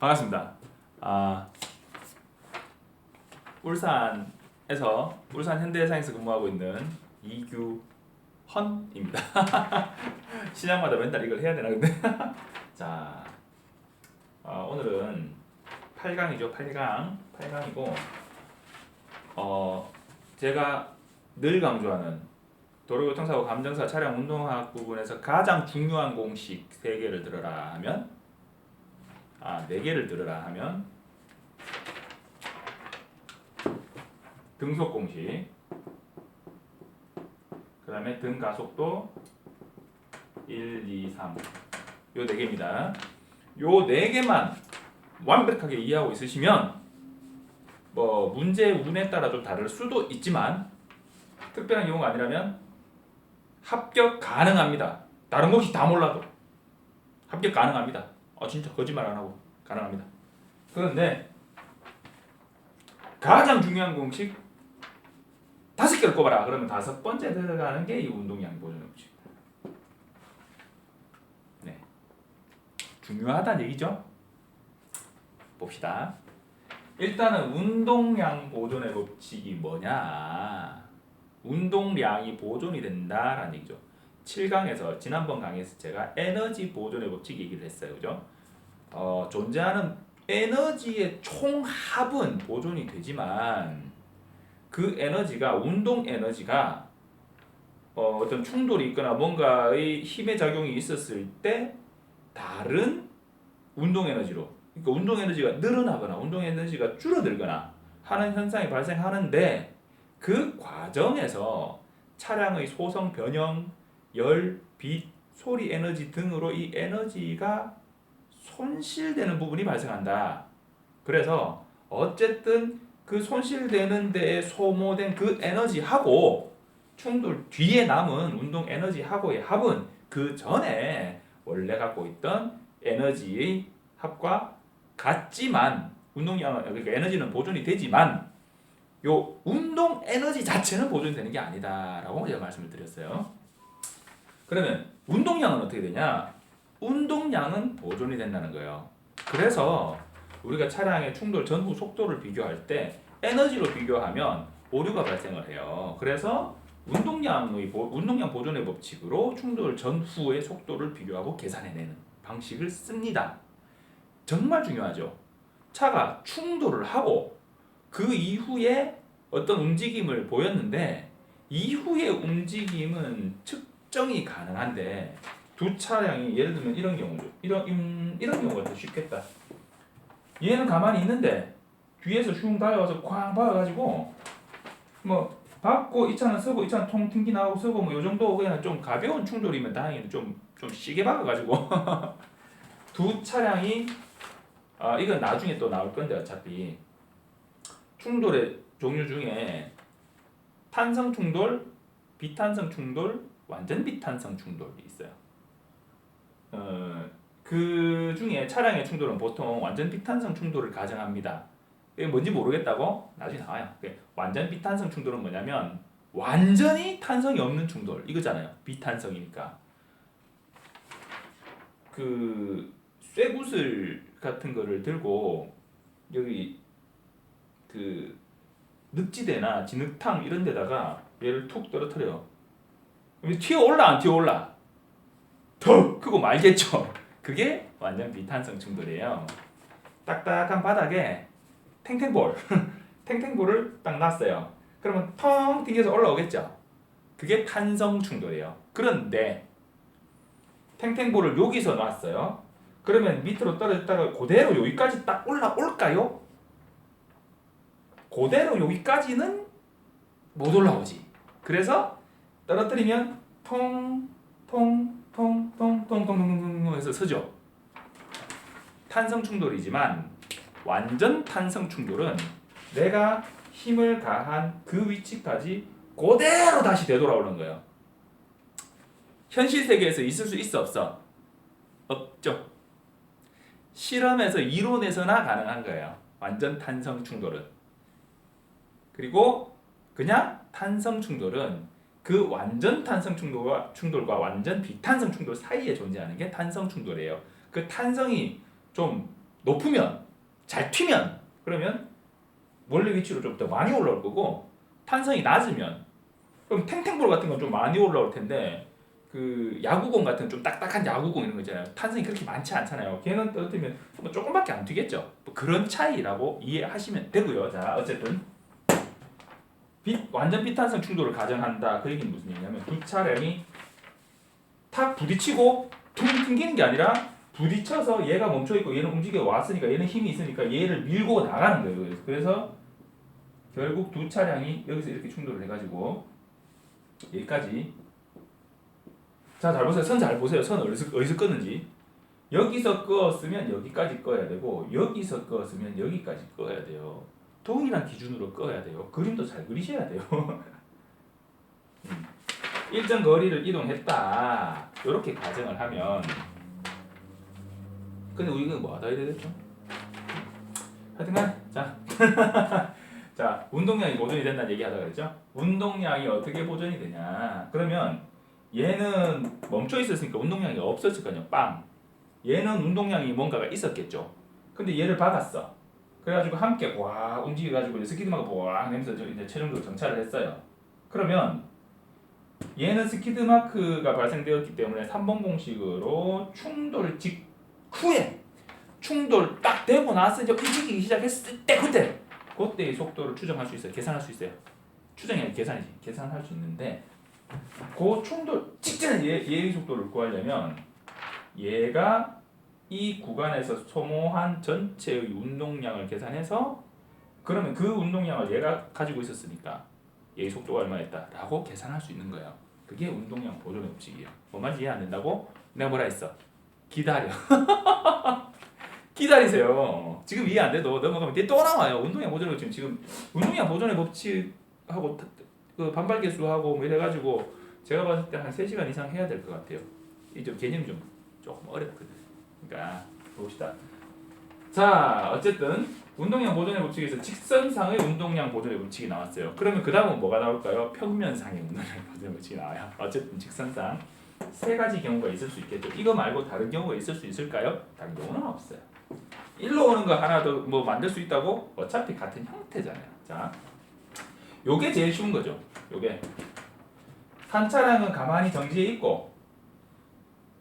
반갑습니다. 울산에서 울산 현대해상에서 근무하고 있는 이규헌입니다. 시장마다 맨날 이걸 해야 되나 근데. 자, 오늘은 8강이죠. 8강이고 제가 늘 강조하는 도로교통사고 감정사 차량 운동학 부분에서 가장 중요한 공식 3개를 들어라 하면 4개를 들으라 하면 등속 공식, 그 다음에 등가속도 1, 2, 3 요 4개입니다. 요 4개만 완벽하게 이해하고 있으시면 뭐 문제 운에 따라 좀 다를 수도 있지만 특별한 경우가 아니라면 합격 가능합니다. 다른 공식 다 몰라도 합격 가능합니다. 진짜 거짓말 안 하고 가능합니다. 그런데 가장 중요한 공식 5개를 꼽아라. 그러면 5번째 들어가는 게 이 운동량 보존 공식입니다. 네, 중요하다는 얘기죠. 봅시다. 일단은 운동량 보존의 법칙이 뭐냐? 운동량이 보존이 된다라는 얘기죠. 7강에서 지난번 강의에서 제가 에너지 보존의 법칙 얘기를 했어요. 그죠? 존재하는 에너지의 총합은 보존이 되지만 그 에너지가 운동 에너지가 어떤 충돌이 있거나 뭔가의 힘의 작용이 있었을 때 다른 운동 에너지로, 그러니까 운동 에너지가 늘어나거나 운동 에너지가 줄어들거나 하는 현상이 발생하는데 그 과정에서 차량의 소성 변형, 열, 빛, 소리 에너지 등으로 이 에너지가 손실되는 부분이 발생한다. 그래서 어쨌든 그 손실되는 데에 소모된 그 에너지하고 충돌 뒤에 남은 운동 에너지하고의 합은 그 전에 원래 갖고 있던 에너지의 합과 같지만 운동량은, 그러니까 에너지는 보존이 되지만 요 운동 에너지 자체는 보존이 되는 게 아니다라고 제가 말씀을 드렸어요. 그러면 운동량은 어떻게 되냐? 운동량은 보존이 된다는 거예요. 그래서 우리가 차량의 충돌 전후 속도를 비교할 때 에너지로 비교하면 오류가 발생을 해요. 그래서 운동량 보존의 법칙으로 충돌 전후의 속도를 비교하고 계산해내는 방식을 씁니다. 정말 중요하죠. 차가 충돌을 하고 그 이후에 어떤 움직임을 보였는데 이후의 움직임은 측정이 가능한데 두 차량이 예를 들면 이런 경우죠. 이런 경우가 더 쉽겠다. 얘는 가만히 있는데 뒤에서 슝 달려와서 쾅 박아가지고 뭐 받고 이 차는 서고 이 차는 통 튕기 나오고 서고 뭐 요 정도 그냥 좀 가벼운 충돌이면 다행히 좀 시게 박아가지고 두 차량이 이건 나중에 또 나올 건데 어차피 충돌의 종류 중에 탄성 충돌, 비탄성 충돌, 완전 비탄성 충돌이 있어요. 그 중에 차량의 충돌은 보통 완전 비탄성 충돌을 가정합니다. 이게 뭔지 모르겠다고? 나중에 나와요. 완전 비탄성 충돌은 뭐냐면 완전히 탄성이 없는 충돌 이거잖아요. 비탄성이니까. 그 쇠구슬 같은 거를 들고 여기 그 늪지대나 진흙탕 이런 데다가 얘를 툭 떨어뜨려. 튀어올라 안 튀어올라? 더 크고 말겠죠. 그게 완전 비탄성 충돌이에요. 딱딱한 바닥에 탱탱볼을 딱 놨어요. 그러면 텅 튕겨서 올라오겠죠. 그게 탄성 충돌이에요. 그런데 탱탱볼을 여기서 놨어요. 그러면 밑으로 떨어졌다가 그대로 여기까지 딱 올라올까요? 그대로 여기까지는 못 올라오지. 그래서 떨어뜨리면 통통통통통통통 해서 서죠. 탄성 충돌이지만 완전 탄성 충돌은 내가 힘을 가한 그 위치까지 그대로 다시 되돌아오는 거예요. 현실 세계에서 있을 수 있어 없어? 없죠. 실험에서 이론에서나 가능한 거예요. 완전 탄성 충돌은. 그리고 그냥 탄성 충돌은 그 완전 탄성 충돌과 완전 비탄성 충돌 사이에 존재하는 게 탄성 충돌이에요. 그 탄성이 좀 높으면 잘 튀면 그러면 원래 위치로 좀 더 많이 올라올 거고 탄성이 낮으면 그럼 탱탱볼 같은 건 좀 많이 올라올 텐데 그 야구공 같은 좀 딱딱한 야구공 이런 거 있잖아요. 탄성이 그렇게 많지 않잖아요. 걔는 떨어뜨리면 뭐 조금밖에 안 튀겠죠. 뭐 그런 차이라고 이해하시면 되고요. 자 어쨌든 완전 비탄성 충돌을 가정한다. 그 얘기는 무슨 얘기냐면 두 차량이 탁 부딪히고 퉁 튕기는 게 아니라 부딪혀서 얘가 멈춰 있고 얘는 움직여 왔으니까 얘는 힘이 있으니까 얘를 밀고 나가는 거예요. 그래서 결국 두 차량이 여기서 이렇게 충돌을 해가지고 여기까지. 자, 잘 보세요. 선 잘 보세요. 선 어디서 끄는지. 여기서 끄었으면 여기까지 꺼야 되고 여기서 끄었으면 여기까지 꺼야 돼요. 동일한 기준으로 꺼야 돼요. 그림도 잘 그리셔야 돼요. 일정 거리를 이동했다. 이렇게 가정을 하면 근데 우리가 뭐 하다 해야 되겠죠? 하여튼간 자 자 운동량이 보존이 된다는 얘기 하다가 그랬죠? 운동량이 어떻게 보존이 되냐 그러면 얘는 멈춰 있었으니까 운동량이 없었을 거냐 빵 얘는 운동량이 뭔가가 있었겠죠 근데 얘를 박았어 그래가지고 함께 와 움직여가지고 스키드마가 보왕 하면서 이제 최종적으로 정찰을 했어요 그러면 얘는 스키드마크가 발생되었기 때문에 3번 공식으로 충돌 직후에 충돌 딱 되고 나서 이제 움직이기 시작했을 때 그때의 속도를 추정할 수 있어요. 계산할 수 있어요. 추정이 아니라 계산이지. 계산할 수 있는데 그 충돌 직전에 얘의 속도를 구하려면 얘가 이 구간에서 소모한 전체의 운동량을 계산해서 그러면 그 운동량을 얘가 가지고 있었으니까 얘의 속도가 얼마였다라고 계산할 수 있는 거예요. 그게 운동량 보존의 법칙이에요. 뭔 말인지 이해 안 된다고? 내가 뭐라 했어? 기다려. 기다리세요. 지금 이해 안 돼도 넘어가면 뒤에 또 나와요. 운동량 보존의 법칙 지금 운동량 보존의 법칙하고 그 반발 계수하고 뭐 이래가지고 제가 봤을 때 한 3시간 이상 해야 될 것 같아요. 이 좀 개념이 좀 조금 어렵거든. 그러니까 봅시다. 자 어쨌든 운동량 보존의 법칙에서 직선상의 운동량 보존의 법칙이 나왔어요. 그러면 그 다음은 뭐가 나올까요? 평면상의 운동량 보존의 법칙이 나와요. 어쨌든 직선상 세 가지 경우가 있을 수 있겠죠. 이거 말고 다른 경우가 있을 수 있을까요? 다른 경우는 없어요. 일로 오는 거 하나 더 뭐 만들 수 있다고? 어차피 같은 형태잖아요. 자, 요게 제일 쉬운 거죠. 요게 한 차량은 가만히 정지해 있고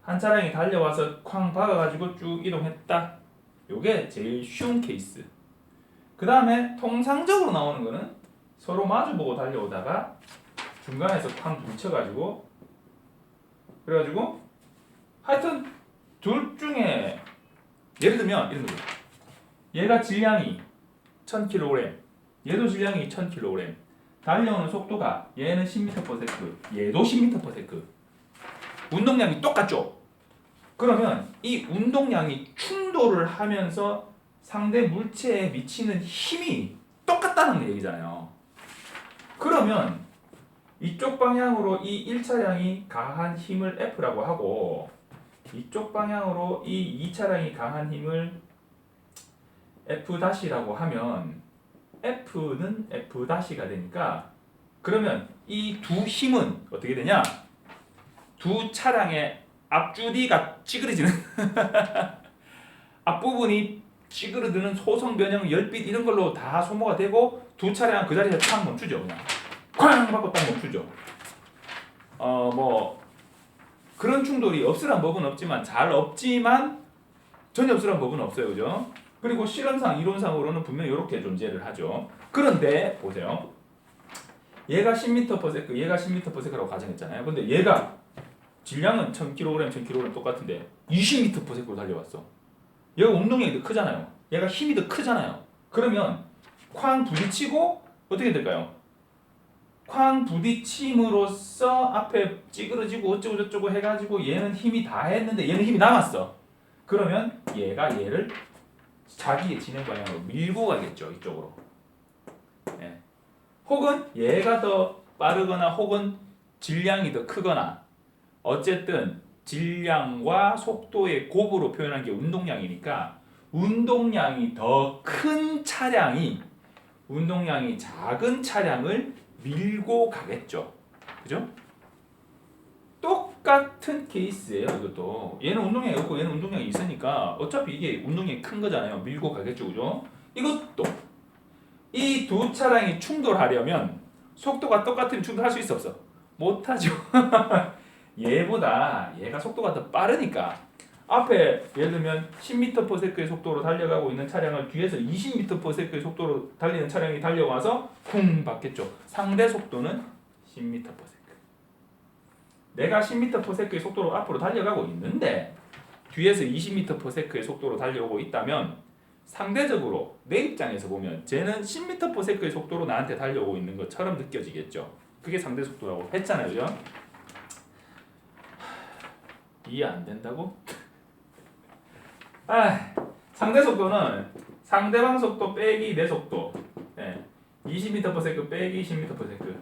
한 차량이 달려와서 쾅 박아가지고 쭉 이동했다. 요게 제일 쉬운 케이스. 그 다음에 통상적으로 나오는 거는 서로 마주보고 달려오다가 중간에서 쾅 부딪혀가지고 그래가지고 하여튼 둘 중에 예를 들면 이런 거죠. 얘가 질량이 1000kg, 얘도 질량이 1000kg. 달려오는 속도가 얘는 10m/s, 얘도 10m/s. 운동량이 똑같죠? 그러면 이 운동량이 충돌을 하면서 상대 물체에 미치는 힘이 똑같다는 얘기잖아요. 그러면 이쪽 방향으로 이 1차량이 가한 힘을 F라고 하고 이쪽 방향으로 이 2차량이 가한 힘을 F-라고 하면 F는 F-가 되니까 그러면 이 두 힘은 어떻게 되냐? 두 차량의 앞주디가 찌그러지는 앞부분이 찌그러드는 소성 변형, 열빛 이런 걸로 다 소모가 되고 두 차량은 그 자리에서 탁 멈추죠. 그냥 쾅 받고 딱 멈추죠. 뭐 그런 충돌이 없으란 법은 없지만 전혀 없으란 법은 없어요. 그죠? 그리고 실험상 이론상으로는 분명히 이렇게 존재를 하죠. 그런데 보세요. 얘가 10m/s, 얘가 10m/s라고 가정했잖아요. 근데 얘가 질량은 1000kg, 1000kg 똑같은데 20m/s로 달려왔어. 얘가 운동량이 더 크잖아요. 얘가 힘이 더 크잖아요. 그러면 쾅 부딪히고 어떻게 될까요? 쾅 부딪힘으로써 앞에 찌그러지고 어쩌고 저쩌고 해가지고 얘는 힘이 다 했는데 얘는 힘이 남았어. 그러면 얘가 얘를 자기의 진행 방향으로 밀고 가겠죠. 이쪽으로. 예. 혹은 얘가 더 빠르거나 혹은 질량이 더 크거나 어쨌든 질량과 속도의 곱으로 표현한 게 운동량이니까 운동량이 더 큰 차량이 운동량이 작은 차량을 밀고 가겠죠. 그죠? 똑같은 케이스예요. 이것도 얘는 운동량이 없고 얘는 운동량이 있으니까 어차피 이게 운동량이 큰 거잖아요. 밀고 가겠죠, 그죠? 이것도 이 두 차량이 충돌하려면 속도가 똑같으면 충돌할 수 있어 없어? 못하죠. 얘보다 얘가 속도가 더 빠르니까 앞에 예를 들면 10m/s의 속도로 달려가고 있는 차량을 뒤에서 20m/s의 속도로 달리는 차량이 달려와서 쿵 받겠죠. 상대 속도는 10m/s. 내가 10m/s의 속도로 앞으로 달려가고 있는데 뒤에서 20m/s의 속도로 달려오고 있다면 상대적으로 내 입장에서 보면 쟤는 10m/s의 속도로 나한테 달려오고 있는 것처럼 느껴지겠죠. 그게 상대 속도라고 했잖아요, 그죠? 이해 안 된다고? 상대 속도는 상대방 속도 빼기 내 속도. 20m/s 빼기 10m/s.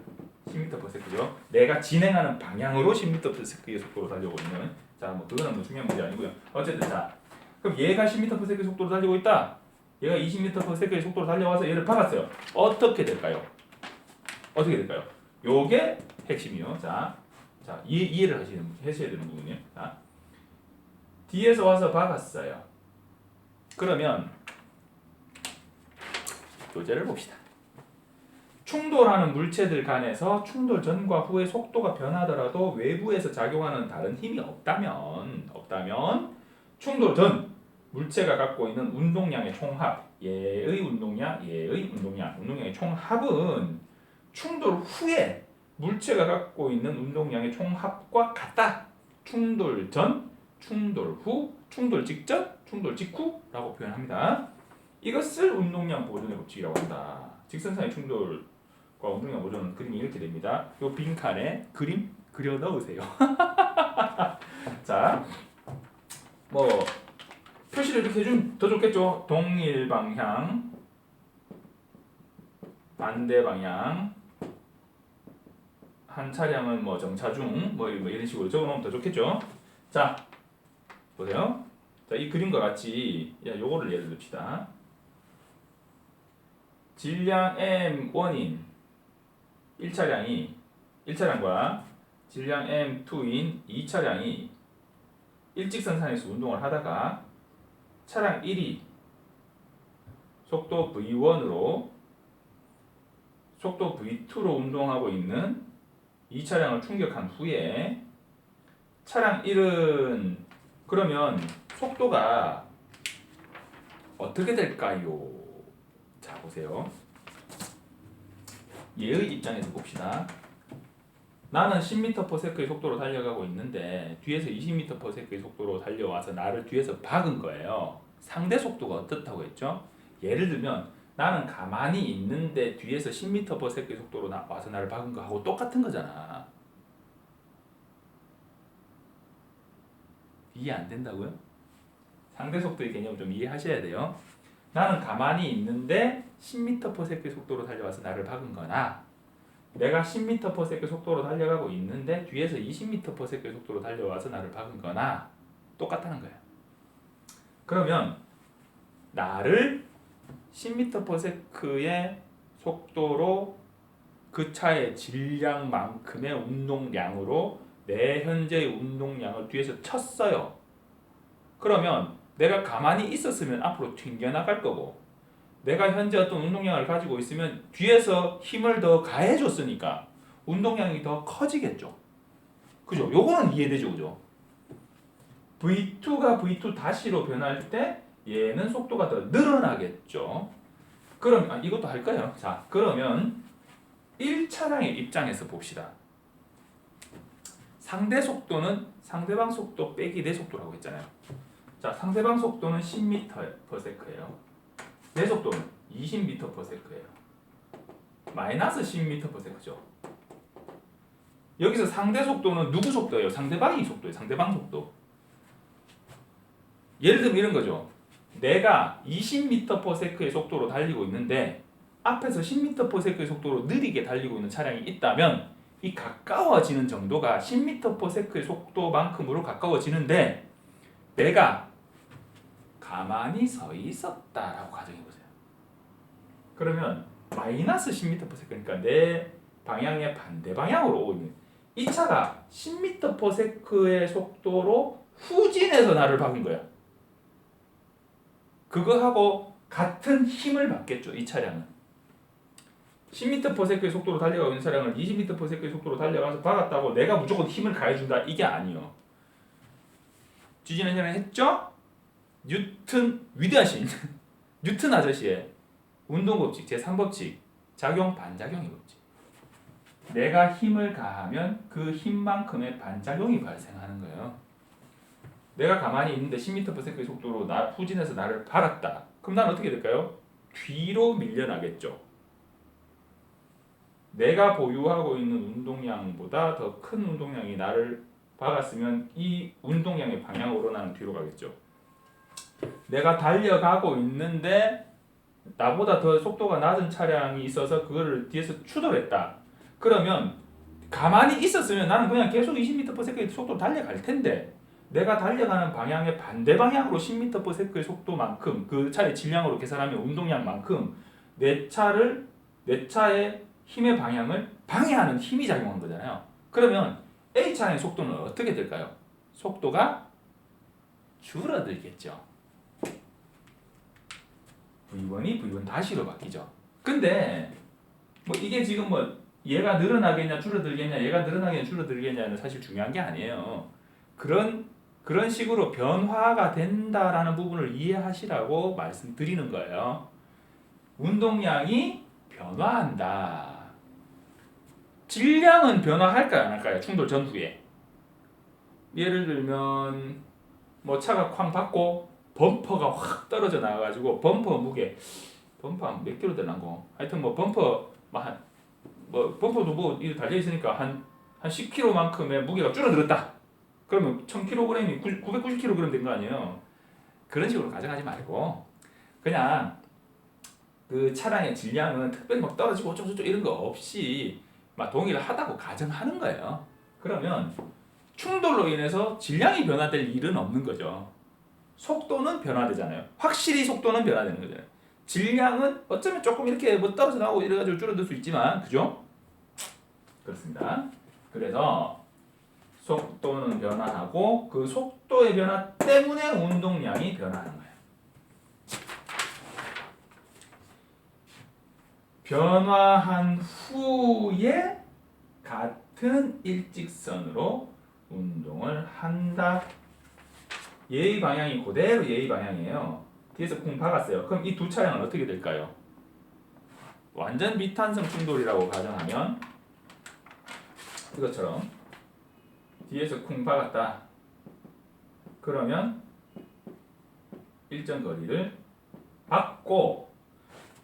10m/s죠. 내가 진행하는 방향으로 10m/s의 속도로 달려오고 있는. 자, 뭐 그거는 뭐 중요한 문제 아니고요. 어쨌든 자, 그럼 얘가 10m/s의 속도로 달리고 있다. 얘가 20m/s의 속도로 달려와서 얘를 박았어요. 어떻게 될까요? 어떻게 될까요? 요게 핵심이요. 자, 이해를 하셔야 되는 부분이에요. 자, 뒤에서 와서 박았어요. 그러면 교재를 봅시다. 충돌하는 물체들 간에서 충돌 전과 후의 속도가 변하더라도 외부에서 작용하는 다른 힘이 없다면 충돌 전 물체가 갖고 있는 운동량의 총합, 얘의 운동량의 총합은 충돌 후에 물체가 갖고 있는 운동량의 총합과 같다. 충돌 전, 충돌 후, 충돌 직전, 충돌 직후라고 표현합니다. 이것을 운동량 보존의 법칙이라고 한다. 직선상의 충돌과 운동량 보존은 그림이 이렇게 됩니다. 이 빈칸에 그림 그려 넣으세요. 자, 뭐 표시를 이렇게 해주면 더 좋겠죠. 동일 방향, 반대 방향, 한 차량은 뭐 정차 중, 뭐 이런 식으로 적어놓으면 더 좋겠죠. 자, 보세요. 자, 이 그림과 같이 요거를 예를 듭시다. 질량 M1인 1차량과 질량 M2인 2차량이 일직선상에서 운동을 하다가 차량 1이 속도 V1으로 속도 V2로 운동하고 있는 2차량을 충격한 후에 차량 1은 그러면 속도가 어떻게 될까요? 자, 보세요. 얘의 입장에서 봅시다. 나는 10m/s의 속도로 달려가고 있는데 뒤에서 20m/s의 속도로 달려와서 나를 뒤에서 박은 거예요. 상대 속도가 어떻다고 했죠? 예를 들면 나는 가만히 있는데 뒤에서 10m/s의 속도로 와서 나를 박은 거하고 똑같은 거잖아. 이해 안 된다고요? 상대 속도의 개념을 좀 이해하셔야 돼요. 나는 가만히 있는데 10m/s의 속도로 달려와서 나를 박은 거나 내가 10m/s의 속도로 달려가고 있는데 뒤에서 20m/s의 속도로 달려와서 나를 박은 거나 똑같다는 거예요. 그러면 나를 10m/s의 속도로 그 차의 질량만큼의 운동량으로 내 현재의 운동량을 뒤에서 쳤어요. 그러면 내가 가만히 있었으면 앞으로 튕겨나갈 거고 내가 현재 어떤 운동량을 가지고 있으면 뒤에서 힘을 더 가해줬으니까 운동량이 더 커지겠죠. 그죠? 요거는 이해되죠, 그죠? V2가 V2 다시로 변할 때 얘는 속도가 더 늘어나겠죠. 그럼 이것도 할 거예요. 자, 그러면 1차량의 입장에서 봅시다. 상대 속도는 상대방 속도 빼기 내 속도라고 했잖아요. 자, 상대방 속도는 10m/s예요. 내 속도는 20m/s예요. 마이너스 10m/s죠. 여기서 상대 속도는 누구 속도예요? 상대방이 속도예요. 상대방 속도. 예를 들면 이런 거죠. 내가 20m/s의 속도로 달리고 있는데 앞에서 10m/s의 속도로 느리게 달리고 있는 차량이 있다면 이 가까워지는 정도가 10m/s의 속도만큼으로 가까워지는데 내가 가만히 서 있었다라고 가정해보세요. 그러면 마이너스 10m/s 그러니까 내 방향의 반대 방향으로 오고 있는 이 차가 10m/s의 속도로 후진해서 나를 박은 거야. 그거하고 같은 힘을 받겠죠. 이 차량은 10m/s의 속도로 달려가고 있는 차량을 20m/s의 속도로 달려가서 박았다고 내가 무조건 힘을 가해준다 이게 아니요. 지지난 시간에 했죠? 뉴턴 위대하신 뉴턴 아저씨의 운동법칙 제3법칙 작용 반작용의 법칙. 내가 힘을 가하면 그 힘만큼의 반작용이 발생하는 거예요. 내가 가만히 있는데 10m/s의 속도로 후진해서 나를 박았다. 그럼 난 어떻게 될까요? 뒤로 밀려나겠죠. 내가 보유하고 있는 운동량보다 더 큰 운동량이 나를 박았으면 이 운동량의 방향으로 나는 뒤로 가겠죠. 내가 달려가고 있는데 나보다 더 속도가 낮은 차량이 있어서 그거를 뒤에서 추돌했다. 그러면 가만히 있었으면 나는 그냥 계속 20m/s의 속도로 달려갈 텐데 내가 달려가는 방향의 반대 방향으로 10m/s의 속도만큼 그 차의 질량으로 계산하면 운동량만큼 내 차의 힘의 방향을 방해하는 힘이 작용한 거잖아요. 그러면 A 차량의 속도는 어떻게 될까요? 속도가 줄어들겠죠. V1이 V1-로 바뀌죠. 근데 뭐 이게 지금 뭐 얘가 늘어나겠냐 줄어들겠냐 얘가 늘어나겠냐 줄어들겠냐는 사실 중요한 게 아니에요. 그런 식으로 변화가 된다라는 부분을 이해하시라고 말씀드리는 거예요. 운동량이 변화한다. 질량은 변화할까요 안 할까요? 충돌 전후에. 예를 들면 뭐 차가 쾅 박고 범퍼가 확 떨어져 나와가지고 범퍼 무게 범퍼 몇 킬로 되나 거 하여튼 뭐 범퍼 뭐 범퍼도 뭐 이거 달려 있으니까 한 10kg만큼의 무게가 줄어들었다. 그러면 1000kg이 990kg 된 거 아니에요. 그런 식으로 가져가지 말고 그냥 그 차량의 질량은 특별히 막 떨어지고 어쩌고저쩌고 이런 거 없이 막 동일하다고 가정하는 거예요. 그러면 충돌로 인해서 질량이 변화될 일은 없는 거죠. 속도는 변화되잖아요. 확실히 속도는 변화되는 거잖아요. 질량은 어쩌면 조금 이렇게 뭐 떨어져 나오고 이래가지고 줄어들 수 있지만, 그죠? 그렇습니다. 그래서 속도는 변화하고 그 속도의 변화 때문에 운동량이 변화하는 거예요. 변화한 후에 같은 일직선으로 운동을 한다. 얘의 방향이 그대로 얘의 방향이에요. 뒤에서 쿵 박았어요. 그럼 이 두 차량은 어떻게 될까요? 완전 비탄성 충돌이라고 가정하면 이것처럼 뒤에서 쿵 박았다. 그러면 일정 거리를 박고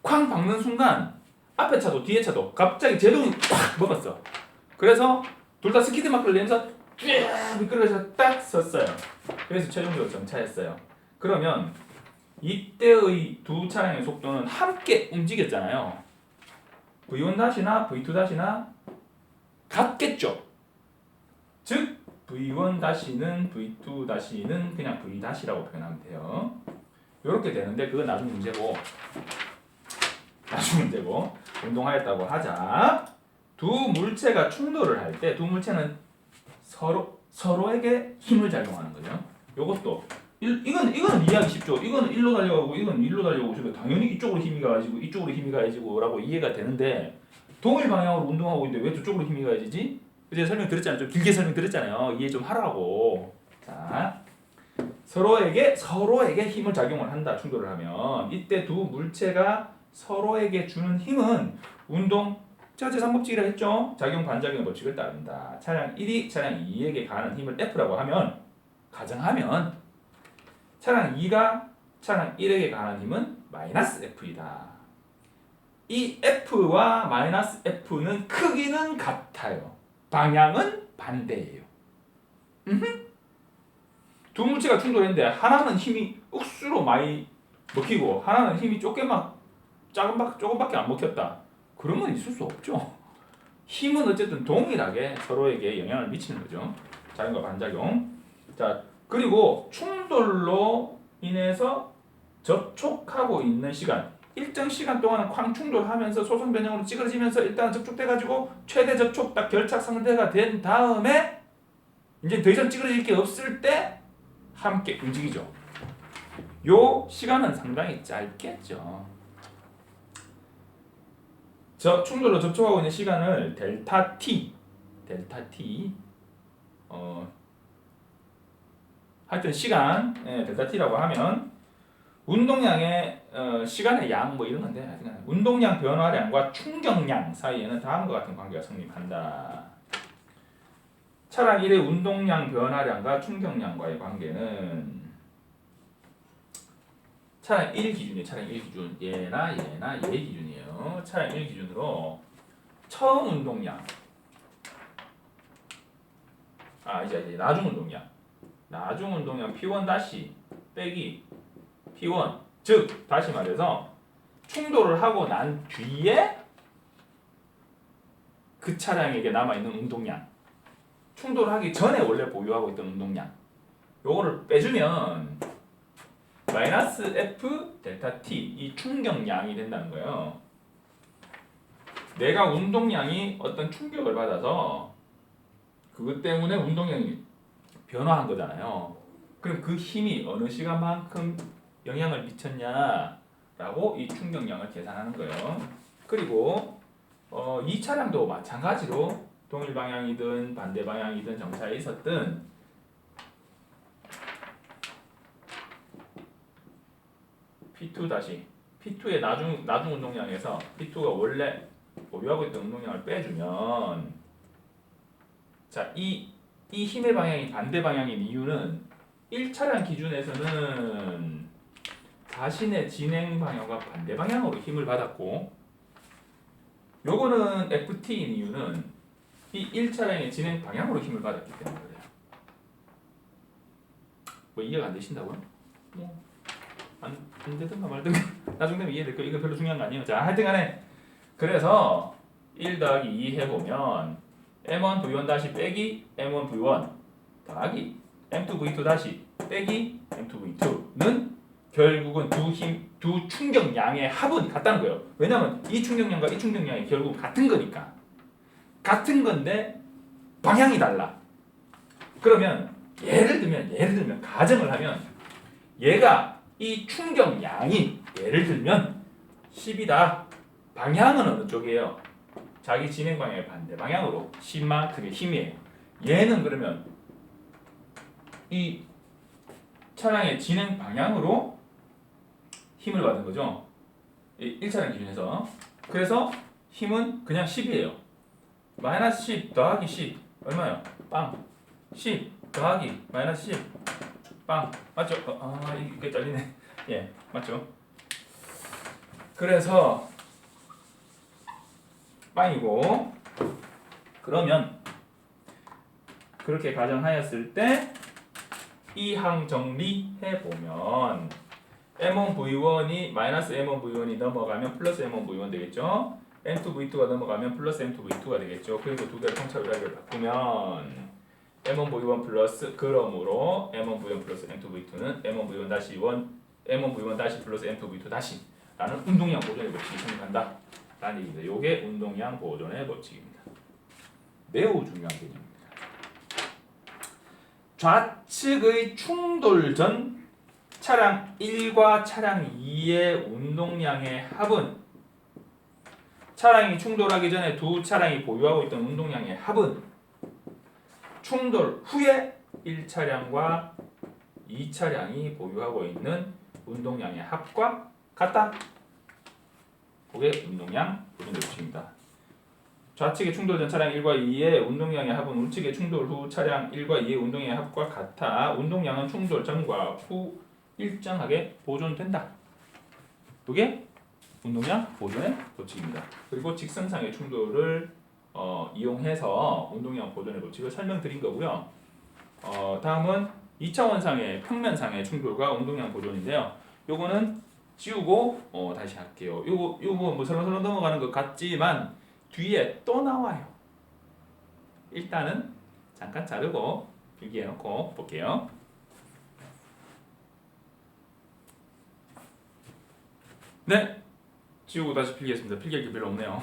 쾅 박는 순간 앞에 차도 뒤에 차도 갑자기 제동이 꽉 먹었어. 그래서 둘 다 스키드 마크를 내면서 쫙 미끄러져서 딱 섰어요. 그래서 최종적으로 정차했어요. 그러면 이때의 두 차량의 속도는 함께 움직였잖아요. V1-나 V2-나 같겠죠. 즉 V1-는 V2-는 그냥 V-라고 표현하면 돼요. 이렇게 되는데 그건 나중 문제고 운동하였다고 하자. 두 물체가 충돌을 할 때 두 물체는 서로에게 힘을 작용하는 거죠. 요것도 이거는 이해하기 쉽죠. 이거는 1로 달려가고 이건 1로 달려가고 있으면 당연히 이쪽으로 힘이 가해지고 이쪽으로 힘이 가해지고라고 이해가 되는데 동일 방향으로 운동하고 있는데 왜 저쪽으로 힘이 가해지지? 이제 설명드렸잖아요. 좀 길게 설명드렸잖아요. 이해 좀 하라고. 자, 서로에게 힘을 작용을 한다. 충돌을 하면 이때 두 물체가 서로에게 주는 힘은 운동 제가 제3법칙이라 했죠. 작용 반작용의 법칙을 따른다. 차량 1이 차량 2에게 가하는 힘을 F라고 하면 가정하면 차량 2가 차량 1에게 가하는 힘은 마이너스 F이다. 이 F와 마이너스 F는 크기는 같아요. 방향은 반대예요. 두 물체가 충돌했는데 하나는 힘이 억수로 많이 먹히고 하나는 힘이 조금밖에 안 먹혔다. 그런 건 있을 수 없죠. 힘은 어쨌든 동일하게 서로에게 영향을 미치는 거죠. 작용과 반작용. 자, 그리고 충돌로 인해서 접촉하고 있는 시간 일정 시간 동안은 쾅 충돌하면서 소선 변형으로 찌그러지면서 일단 접촉돼가지고 최대 접촉 딱 결착 상태가 된 다음에 이제 더 이상 찌그러질 게 없을 때 함께 움직이죠. 요 시간은 상당히 짧겠죠. 저 충돌로 접촉하고 있는 시간을 델타 t 하여튼 시간 델타 t라고 하면 운동량의 시간의 양 뭐 이런 건데 운동량 변화량과 충격량 사이에는 다음과 같은 관계가 성립한다. 차량 1의 운동량 변화량과 충격량과의 관계는 차량 1 기준이에요. 차량 1 기준 얘나 얘 기준이에요. 차량 1 기준으로 처음 운동량 이제 나중 운동량 P1 다시 빼기 P1 즉 다시 말해서 충돌을 하고 난 뒤에 그 차량에게 남아있는 운동량 충돌을 하기 전에 원래 보유하고 있던 운동량 요거를 빼주면 마이너스 F 델타 T 이 충격량이 된다는 거예요. 내가 운동량이 어떤 충격을 받아서 그것 때문에 운동량이 변화한 거잖아요. 그럼 그 힘이 어느 시간만큼 영향을 미쳤냐라고 이 충격량을 계산하는 거예요. 그리고 이 차량도 마찬가지로 동일 방향이든 반대 방향이든 정차에 있었든 P2의 나중 운동량에서 P2가 원래 보유하고 있던 운동량을 빼주면 자, 이 힘의 방향이 반대 방향인 이유는 1차량 기준에서는 자신의 진행 방향과 반대 방향으로 힘을 받았고 요거는 FT인 이유는 이 1차량의 진행 방향으로 힘을 받았기 때문에 그래요. 뭐 이해가 안 되신다고요? 안 되든가 말든가 나중에 되면 이해될 거예요. 이거 별로 중요한 거 아니에요. 자, 하여튼간에 그래서 1 더하기 2 해보면 M1 V1 다시 빼기 M1 V1 더하기 M2 V2 다시 빼기 M2 V2는 결국은 두 충격량의 합은 같다는 거예요. 왜냐면 이 충격량과 이 충격량이 결국 같은 거니까. 같은 건데 방향이 달라. 그러면 예를 들면 가정을 하면 얘가 이 충격량이 예를 들면 10이다. 방향은 어느 쪽이에요? 자기 진행 방향의 반대 방향으로 10만큼의 힘이에요. 얘는 그러면 이 차량의 진행 방향으로 힘을 받은 거죠. 1차량 기준에서. 그래서 힘은 그냥 10이에요. 마이너스 10 더하기 10 얼마요? 빵. 10 더하기 마이너스 10 빵. 맞죠? 이게 잘리네. 예, 맞죠? 그래서 빵이고 그러면 그렇게 가정하였을 때 이항 정리해 보면 M1V1이 마이너스 M1V1이 넘어가면 플러스 M1V1 되겠죠. M2V2가 넘어가면 플러스 M2V2가 되겠죠. 그리고 두 개를 통차유라기를 바꾸면 M1V1 플러스 그러므로 M1V1 플러스 M2V2는 M1V1 다시 1 M1V1 다시 플러스 M2V2 다시 라는 운동량 보존의 법칙이 성립한다 라는 얘기입니다. 요게 운동량 보존의 법칙입니다. 매우 중요한 개념입니다. 좌측의 충돌 전 차량 1과 차량 2의 운동량의 합은 차량이 충돌하기 전에 두 차량이 보유하고 있던 운동량의 합은 충돌 후에 1차량과 2차량이 보유하고 있는 운동량의 합과 같다. 그게 운동량 보존의 법칙입니다. 좌측의 충돌 전 차량 1과 2의 운동량의 합은 우측의 충돌 후 차량 1과 2의 운동량의 합과 같아 운동량은 충돌 전과 후 일정하게 보존된다. 그게 운동량 보존의 법칙입니다. 그리고 직선상의 충돌을 이용해서 운동량 보존의 법칙을 설명드린 거고요. 다음은 2차원상의 평면상의 충돌과 운동량 보존인데요. 요거는 지우고 다시 할게요. 요거 뭐 설렁설렁 넘어가는 것 같지만 뒤에 또 나와요. 일단은 잠깐 자르고 필기해놓고 볼게요. 네, 지우고 다시 필기했습니다. 필기할 게 별로 없네요.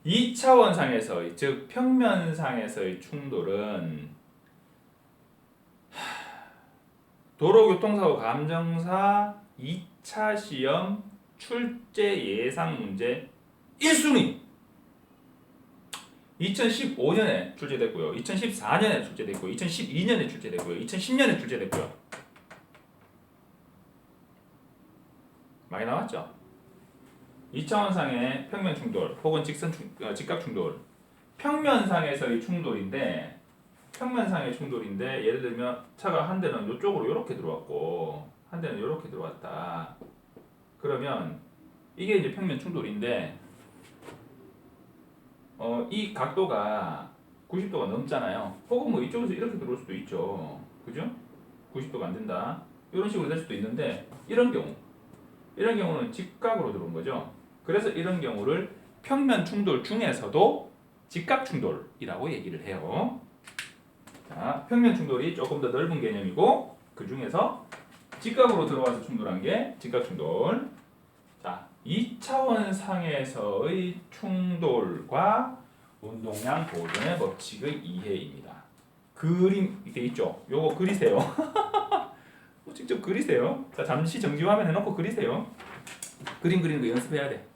2차원상에서의 즉 평면상에서의 충돌은 도로교통사고 감정사 2차 시험 출제 예상 문제 1순위 2015년에 출제됐고요. 2014년에 출제됐고요. 2012년에 출제됐고요. 2010년에 출제됐고요. 많이 나왔죠? 2차원상의 평면 충돌 혹은 직각 충돌 평면상에서의 충돌인데 예를 들면 차가 한 대는 이쪽으로 이렇게 들어왔고 한 대는 이렇게 들어왔다. 그러면 이게 이제 평면 충돌인데 이 각도가 90도가 넘잖아요. 혹은 뭐 이쪽에서 이렇게 들어올 수도 있죠. 그죠? 90도가 안 된다. 이런 식으로 될 수도 있는데 이런 경우는 직각으로 들어온 거죠. 그래서 이런 경우를 평면 충돌 중에서도 직각 충돌이라고 얘기를 해요. 자, 평면 충돌이 조금 더 넓은 개념이고 그 중에서 직각으로 들어와서 충돌한 게 직각 충돌. 자, 2차원 상에서의 충돌과 운동량 보존의 법칙의 이해입니다. 그림 이렇게 있죠? 요거 그리세요. 직접 그리세요. 자, 잠시 정지 화면 해놓고 그리세요. 그림 그리는 거 연습해야 돼.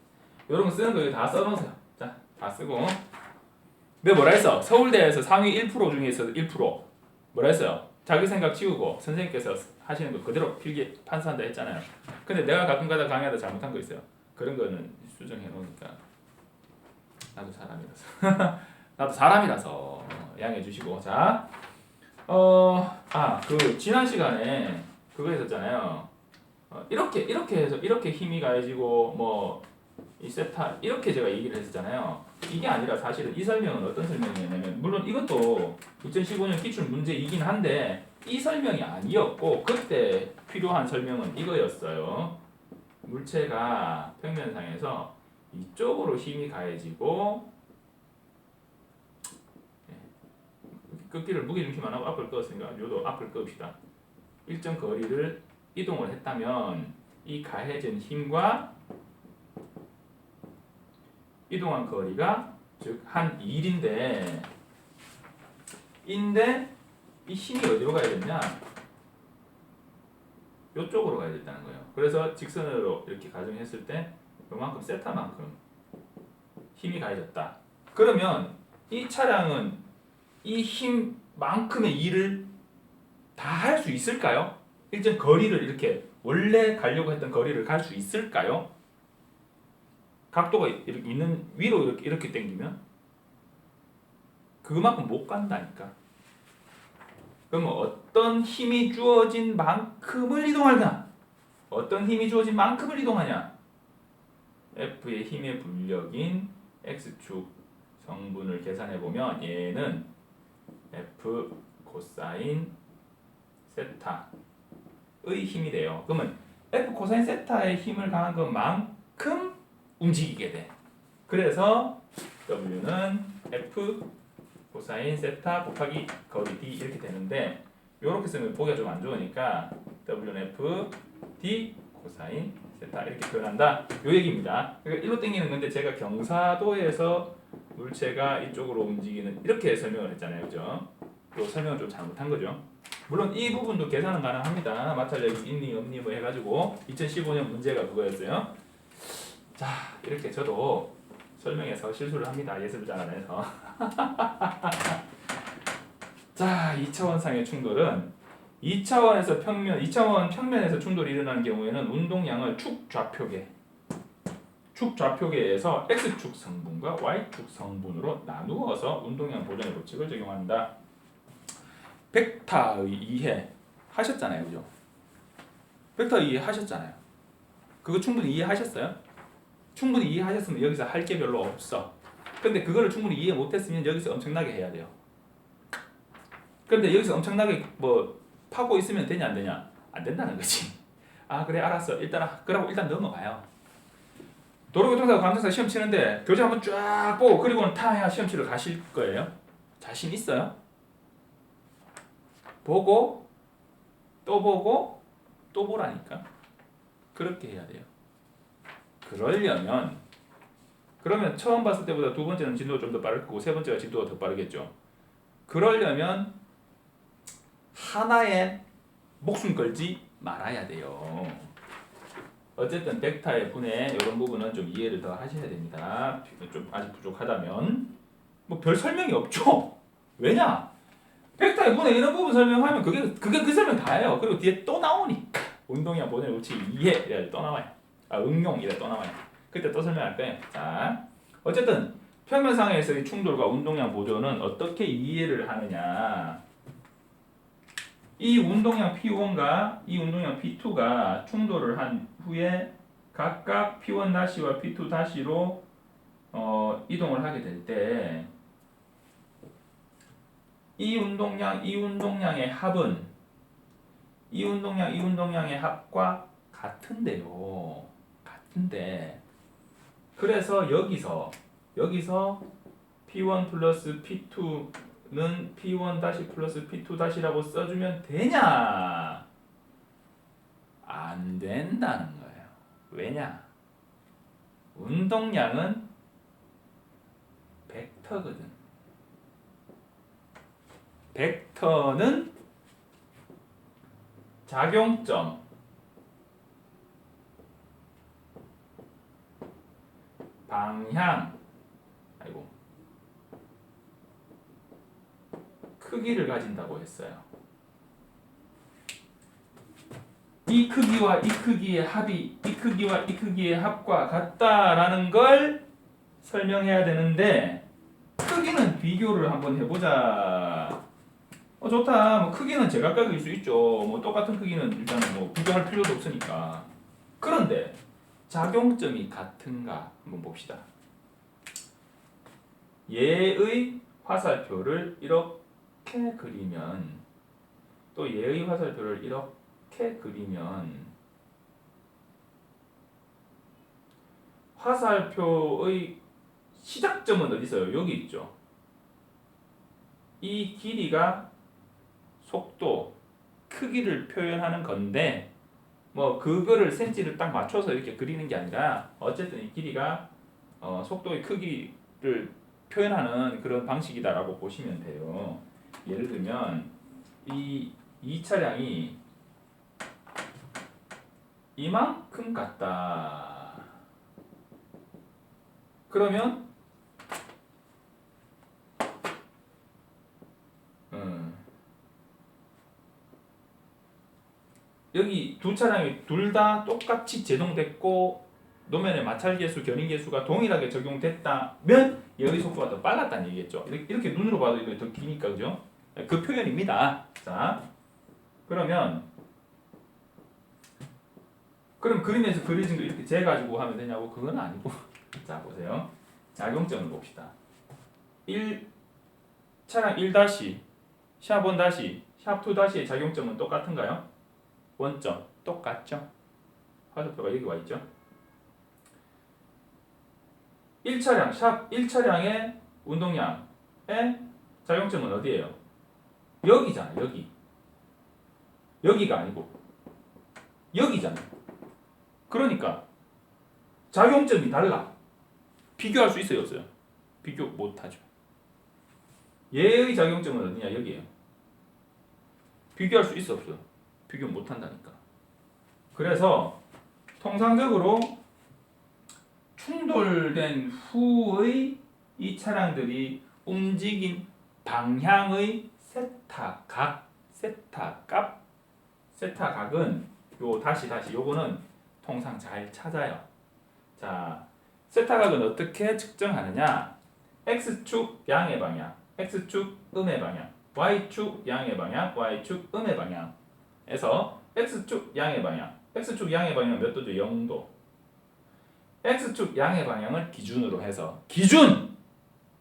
이런 거 쓰는 거 이거 다 써놓으세요. 자, 다 쓰고. 내가 뭐라 했어? 서울대에서 상위 1% 중에서 1% 뭐라 했어요? 자기 생각 치우고 선생님께서 하시는 거 그대로 필기 판수한다 했잖아요. 근데 내가 가끔가다 강의하다 잘못한 거 있어요. 그런 거는 수정해 놓으니까 나도 사람이라서 나도 사람이라서 양해해 주시고. 자, 그 지난 시간에 그거 했었잖아요. 이렇게 해서 이렇게 힘이 가해지고 뭐 이 세타 이렇게 제가 얘기를 했었잖아요. 이게 아니라 사실은 이 설명은 어떤 설명이냐면 물론 이것도 2015년 기출 문제이긴 한데 이 설명이 아니었고 그때 필요한 설명은 이거였어요. 물체가 평면상에서 이쪽으로 힘이 가해지고 꺾기를 무게중심 안 하고 앞을 끄었으니까 요도 앞을 끄읍시다. 일정 거리를 이동을 했다면 이 가해진 힘과 이동한 거리가 즉 한 1인데 이 힘이 어디로 가야 되냐? 이쪽으로 가야 된다는 거예요. 그래서 직선으로 이렇게 가정했을 때 요만큼 세타만큼 힘이 가해졌다. 그러면 이 차량은 이 힘만큼의 일을 다 할 수 있을까요? 일정 거리를 이렇게 원래 가려고 했던 거리를 갈 수 있을까요? 각도가 이렇게 있는 위로 이렇게 당기면 그만큼 못 간다니까. 그러면 어떤 힘이 주어진 만큼을 이동하냐? 어떤 힘이 주어진 만큼을 이동하냐? F의 힘의 분력인 X축 성분을 계산해 보면 얘는 F 코사인 세타의 힘이 돼요. 그러면 F 코사인 세타의 힘을 가한 것만큼 움직이게 돼. 그래서 W는 F 코사인 세타 곱하기 거리 D 이렇게 되는데 이렇게 쓰면 보기가 좀 안 좋으니까 W는 F D 코사인 세타 이렇게 표현한다. 요 얘기입니다. 그러니까 일로 당기는 건데 제가 경사도에서 물체가 이쪽으로 움직이는 이렇게 설명을 했잖아요. 그죠? 요 설명을 좀 잘못한 거죠. 물론 이 부분도 계산은 가능합니다. 마찰력이 있니 없니 뭐 해가지고 2015년 문제가 그거였어요. 자, 이렇게 저도 설명해서 실수를 합니다. 예습을 잘 안 해서. 자, 2차원상의 충돌은 2차원 평면에서 충돌이 일어나는 경우에는 운동량을 축 좌표계에서 X축 성분과 Y축 성분으로 나누어서 운동량 보존의 법칙을 적용한다. 벡터의 이해 하셨잖아요. 그죠? 벡터 이해 하셨잖아요. 그거 충분히 이해하셨어요? 충분히 이해하셨으면 여기서 할 게 별로 없어. 근데 그거를 충분히 이해 못했으면 여기서 엄청나게 해야 돼요. 근데 여기서 엄청나게 뭐 파고 있으면 되냐 안 되냐? 안 된다는 거지. 아 그래 알았어. 그러고 일단 넘어가요. 도로교통사고 감정사 시험 치는데 교재 한번 쫙 보고 그리고는 타야 시험 치러 가실 거예요. 자신 있어요? 보고 또 보고 또 보라니까. 그렇게 해야 돼요. 그러면 처음 봤을 때보다 두 번째는 진도가 좀 더 빠를 거고 세 번째가 진도가 더 빠르겠죠. 그러려면 하나에 목숨 걸지 말아야 돼요. 어쨌든 벡터의 분해 이런 부분은 좀 이해를 더 하셔야 됩니다. 좀 아직 부족하다면 뭐 별 설명이 없죠. 왜냐? 벡터의 분해 이런 부분 설명하면 그게 그 설명 다예요. 그리고 뒤에 또 나오니까 운동이랑 보내는 법칙 이해 이래 또 나와요. 응용 이래 또 나와요. 그때 또 설명할 거예요. 자, 어쨌든 평면상에서의 충돌과 운동량 보조는 어떻게 이해를 하느냐? 이 운동량 P1과 이 운동량 P2가 충돌을 한 후에 각각 P1-와 P2-로 이동을 하게 될 때 이 운동량의 합은 이 운동량의 합과 같은데요. 같은데 그래서 여기서 P1 플러스 P2는 P1- 플러스 P2-라고 써주면 되냐? 안 된다는 거예요. 왜냐? 운동량은 벡터거든. 벡터는 작용점 방향 크기를 가진다고 했어요. 이 크기와 이 크기의 합이 이 크기와 이 크기의 합과 같다라는 걸 설명해야 되는데 크기는 비교를 한번 해보자. 좋다. 뭐 크기는 제각각일 수 있죠. 뭐 똑같은 크기는 일단은 뭐 비교할 필요도 없으니까. 그런데 작용점이 같은가 한번 봅시다. 얘의 화살표를 이렇게 그리면 또 얘의 화살표를 이렇게 그리면 화살표의 시작점은 어디 있어요? 여기 있죠. 이 길이가 속도, 크기를 표현하는 건데 뭐 그거를 센치를 딱 맞춰서 이렇게 그리는 게 아니라 어쨌든 이 길이가 속도의 크기를 표현하는 그런 방식이다라고 보시면 돼요. 예를 들면 이 차량이 이만큼 같다. 그러면 여기 두 차량이 둘 다 똑같이 제동됐고 노면의 마찰계수, 견인계수가 동일하게 적용됐다면 얘의 속도가 더 빨랐다는 얘기겠죠. 이렇게 눈으로 봐도 이거 더 기니까 그죠? 그 표현입니다. 자, 그럼 그림에서 그려진 거 이렇게 재가지고 하면 되냐고? 그건 아니고 자 보세요. 작용점을 봅시다. 차량 1-, 샵1-, 샵2-의 작용점은 똑같은가요? 원점 똑같죠? 화살표가 여기 와 있죠? 1차량, 샵 1차량의 운동량의 작용점은 어디예요? 여기잖아, 여기. 여기가 아니고 여기잖아. 그러니까 작용점이 달라. 비교할 수 있어요, 없어요? 비교 못하죠. 얘의 작용점은 어디냐? 여기에요. 비교할 수 있어, 없어? 비교 못한다니까. 그래서 통상적으로 충돌된 후의 이 차량들이 움직인 방향의 세타각은 요 다시 요거는 통상 잘 찾아요. 자, 세타각은 어떻게 측정하느냐? x축 양의 방향, x축 음의 방향, y축 양의 방향, y축 음의 방향에서 x축 양의 방향 몇 도죠? 0도. x축 양의 방향을 기준으로 해서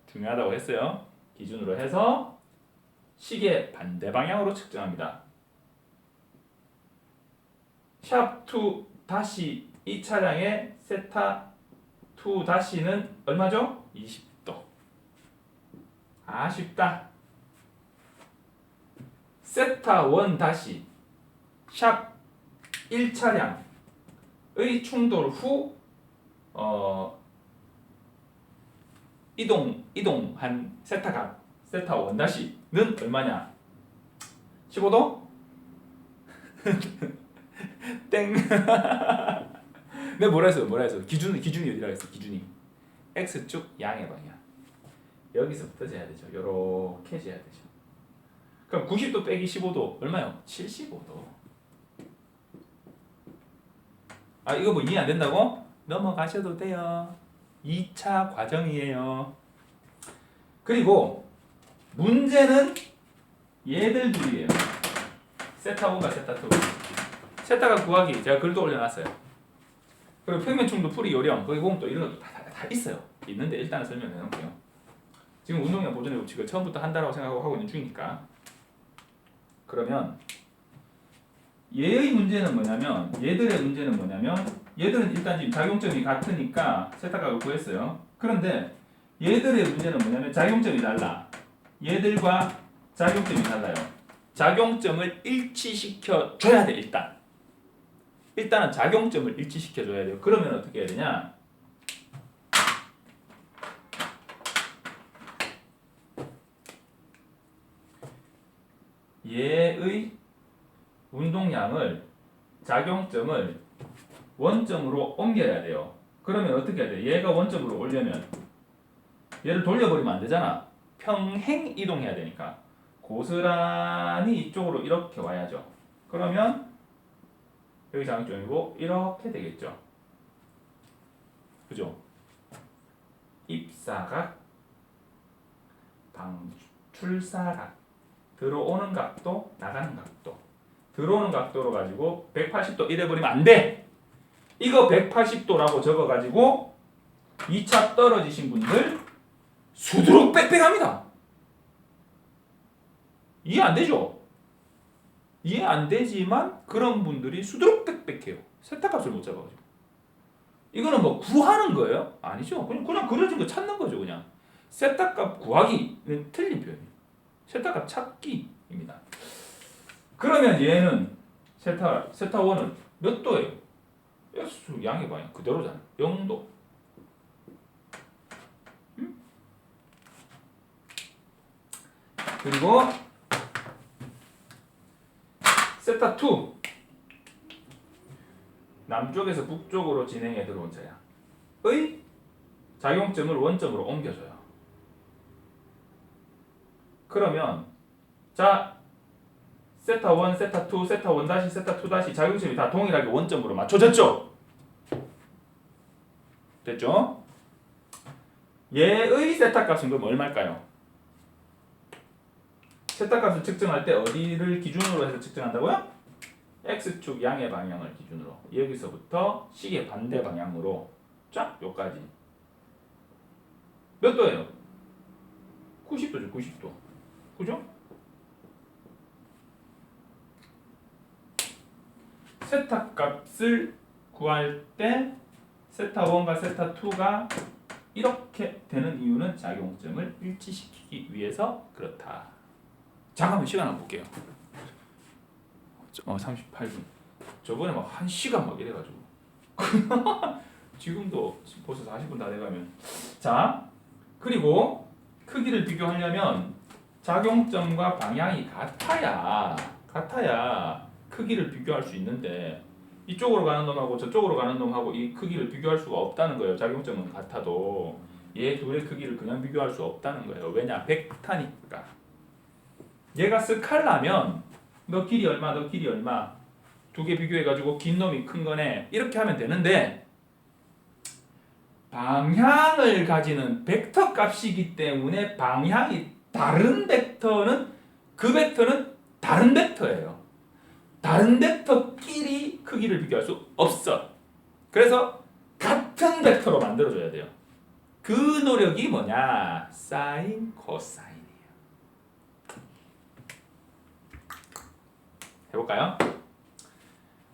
중요하다고 했어요. 기준으로 해서 시계 반대 방향으로 측정합니다. 샵2 다시 이 차량의 세타 2 다시는 얼마죠? 20도. 아쉽다. 세타 1 다시 샵 1차량의 충돌 후 이동한 세타각 세타 원 다시는 얼마냐? 15도? 땡. 내가 뭐라 했어? 기준이 어디라 했어? 기준이 x축 양의 방향. 여기서부터 재야 되죠. 요렇게 재야 되죠. 그럼 90도 빼기 15도 얼마요? 75도. 아 이거 뭐 이해 안 된다고? 넘어가셔도 돼요. 2차 과정이에요. 그리고 문제는 얘들 둘이에요. 세타 1과 세타 2. 세타가 구하기 제가 글도 올려놨어요. 그리고 평면충도 풀이 요령 거기 보면 또 이런 것도 다 있어요. 있는데 일단은 설명해 놓을게요. 지금 운동량 보존의 법칙을 처음부터 한다라고 생각하고 있는 중이니까. 그러면 얘의 문제는 뭐냐면 얘들의 문제는 뭐냐면 얘들은 일단 지금 작용점이 같으니까 세타각을 구했어요. 그런데 얘들의 문제는 뭐냐면 작용점이 달라. 얘들과 작용점이 달라요. 작용점을 일치시켜 줘야 돼 일단. 일단은 작용점을 일치시켜 줘야 돼요. 그러면 어떻게 해야 되냐? 얘의 운동량을 작용점을 원점으로 옮겨야 돼요. 그러면 어떻게 해야 돼? 얘가 원점으로 오려면 얘를 돌려버리면 안 되잖아. 평행 이동해야 되니까 고스란히 이쪽으로 이렇게 와야죠. 그러면 여기 작용점이고 이렇게 되겠죠. 그죠? 입사각, 방출사각, 들어오는 각도, 나가는 각도. 들어오는 각도로 가지고 180도 이래버리면 안 돼. 이거 180도라고 적어가지고 2차 떨어지신 분들 수두룩 빽빽합니다. 이해 안 되죠? 이해 안 되지만 그런 분들이 수두룩 빽빽해요. 세타값을 못 잡아가지고. 이거는 뭐 구하는 거예요? 아니죠. 그냥 그려진 거 찾는 거죠. 그냥 세타값 구하기는 틀린 표현이에요. 세타값 찾기입니다. 그러면 얘는 세타 1은 몇 도예요? X축 양의 방향 그대로잖아. 0도. 그리고 세타 2 남쪽에서 북쪽으로 진행해 들어온 차량의 작용점을 원점으로 옮겨줘요. 그러면 자 세타 1, 세타 2, 세타 1 다시 세타 2 다시 작용점이 다 동일하게 원점으로 맞춰졌죠? 됐죠? 얘의 세타 값은 그럼 얼마일까요? 세타 값을 측정할 때 어디를 기준으로 해서 측정한다고요? X축 양의 방향을 기준으로 여기서부터 시계 반대 방향으로 쫙 여기까지 몇 도예요? 90도죠. 90도. 그죠? 세타 값을 구할 때 세타 1과 세타 2가 이렇게 되는 이유는 작용점을 일치시키기 위해서 그렇다. 잠깐만 시간 한번 볼게요. 38분. 저번에 막 1시간 막 이래가지고 지금도 벌써 40분 다 돼가면 자 그리고 크기를 비교하려면 작용점과 방향이 같아야 크기를 비교할 수 있는데 이쪽으로 가는 놈하고 저쪽으로 가는 놈하고 이 크기를 비교할 수가 없다는 거예요. 작용점은 같아도 얘 둘의 크기를 그냥 비교할 수 없다는 거예요. 왜냐? 벡터니까. 얘가 스칼라면 너 길이 얼마 너 길이 얼마 두 개 비교해가지고 긴 놈이 큰 거네 이렇게 하면 되는데 방향을 가지는 벡터 값이기 때문에 방향이 다른 벡터는 그 벡터는 다른 벡터예요. 다른 벡터끼리 크기를 비교할 수 없어. 그래서 같은 벡터로 만들어줘야 돼요. 그 노력이 뭐냐? 사인, 코사인이에요. 해볼까요?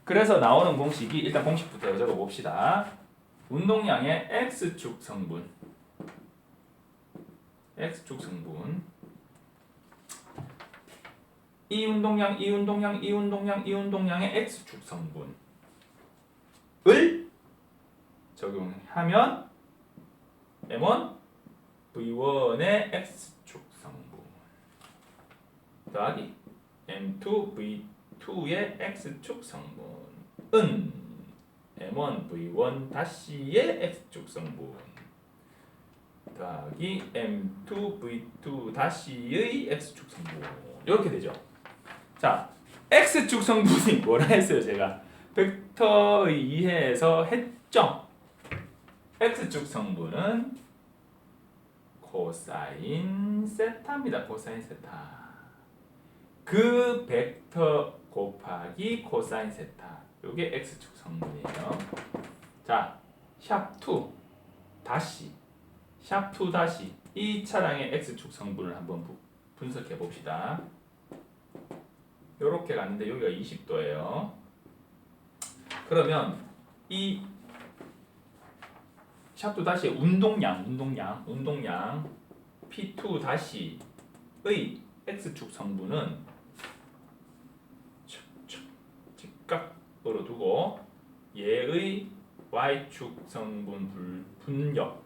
그래서 나오는 공식이 일단 공식부터 적어봅시다. 운동량의 X축 성분 이 운동량의 X축 성분을 적용하면 M1 V1의 X축 성분 더하기 M2 V2의 X축 성분은 M1 V1 다시의 X축 성분 더하기 M2 V2 다시의 X축 성분 이렇게 되죠. 자, X축 성분이 뭐라 했어요? 제가 벡터의 이해에서 했죠. X축 성분은 코사인 세타입니다. 코사인 세타. 그 벡터 곱하기 코사인 세타. 이게 X축 성분이에요. 자, 샵2 다시 샵2 다시 이 차량의 X축 성분을 한번 분석해 봅시다. 요렇게 갔는데 여기가 20도예요. 그러면 이 샵2 다시의 운동량 P2 다시의 X축 성분은 직각으로 두고 얘의 Y축 성분 분력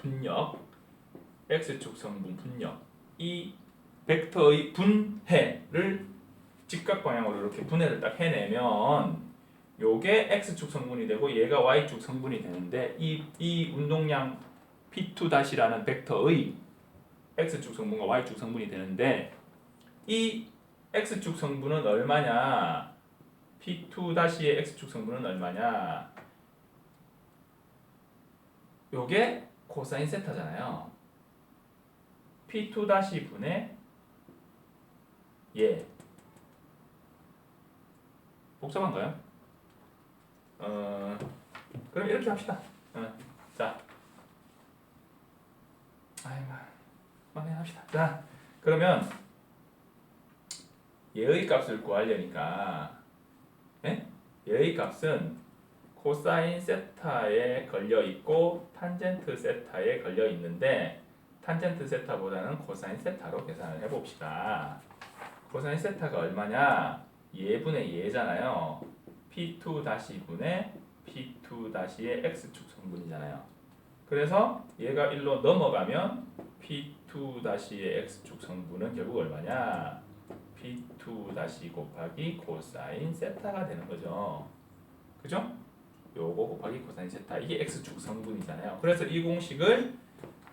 X축 성분 분력 이 벡터의 분해를 직각 방향으로 이렇게 분해를 딱 해내면 요게 X축 성분이 되고 얘가 Y축 성분이 되는데 이 운동량 P2-라는 벡터의 X축 성분과 Y축 성분이 되는데 이 X축 성분은 얼마냐? P2-의 X축 성분은 얼마냐? 요게 코사인 세타잖아요. P2- 분의 얘 복잡한가요? 그럼 이렇게 합시다. 자, 합시다. 자, 그러면 얘의 값을 구하려니까, 얘의 값은 코사인 세타에 걸려 있고 탄젠트 세타에 걸려 있는데 탄젠트 세타보다는 코사인 세타로 계산을 해봅시다. 코사인 세타가 얼마냐? 얘분의 얘잖아요. P2- 분의 P2-의 X축 성분이잖아요. 그래서 얘가 1로 넘어가면 P2-의 X축 성분은 결국 얼마냐? P2- 곱하기 코사인 세타가 되는 거죠. 그죠? 요거 곱하기 코사인 세타 이게 X축 성분이잖아요. 그래서 이 공식을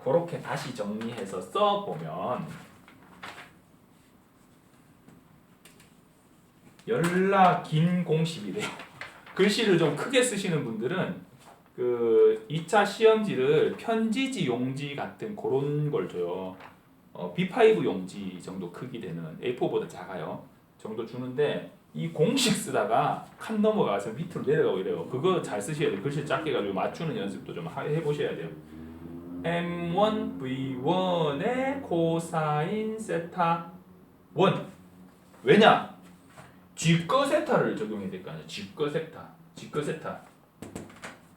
그렇게 다시 정리해서 써보면 열나 긴 공식이 돼요. 글씨를 좀 크게 쓰시는 분들은 그 2차 시험지를 편지지 용지 같은 그런 걸 줘요. B5 용지 정도 크기 되는 A4보다 작아요. 정도 주는데 이 공식 쓰다가 칸 넘어가서 밑으로 내려가고 이래요. 그거 잘 쓰셔야 돼요. 글씨 작게 가지고 맞추는 연습도 좀 해보셔야 돼요. M1 V1의 코사인 세타 1 왜냐? 직거 세타를 적용해야 될 거 아니에요. 직거 세타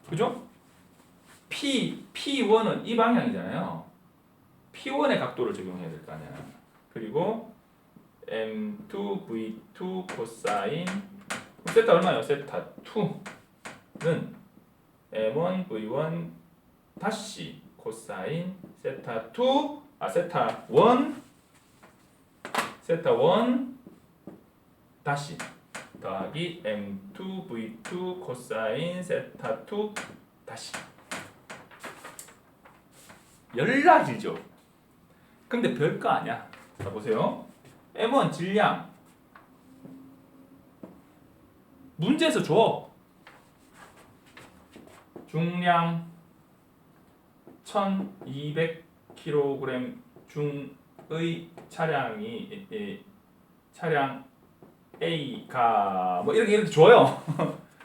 그죠? P1은 이 방향이잖아요. P1의 각도를 적용해야 될 거 아니야. 그리고 M2 V2 코사인 세타 얼마예요? 세타 2는 M1 V1 다시 코사인 세타 2 세타 1 다시 더하기 M2 V2 코사인 세타 2 다시 열나 길죠? 근데 별거 아니야. 자 보세요. M1 질량 문제에서 줘. 중량 1200kg 중의 차량 A가 뭐 이렇게 줘요.